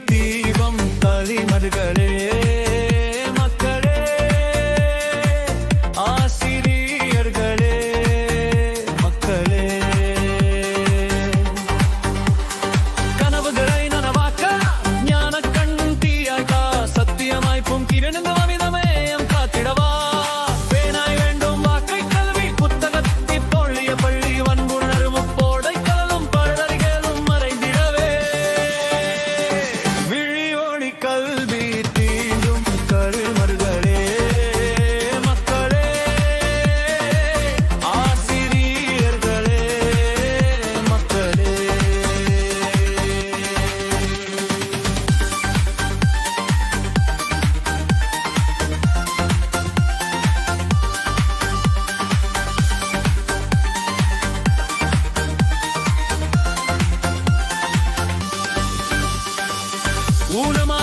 தீபம் தலைமர்களே மக்களே ஆசிரியர்களே மக்களே கனவுகளை நனவாக்க ஞான கண் தீயாக்கா சத்தியமாய் பொங்கிருந்த மனிதமேயம் காத்திடவா பேனாய் வேண்டும் வாக்கை கல்வி புத்தகத்தை பொழிய பள்ளி வன்புணர்வு போடை கலும் பழறிகளும் மறைந்திடவே விழி ஒளி கல்வி தீண்டும் கருமர்களே மக்களே ஆசிரியர்களே மக்களே ஊனமா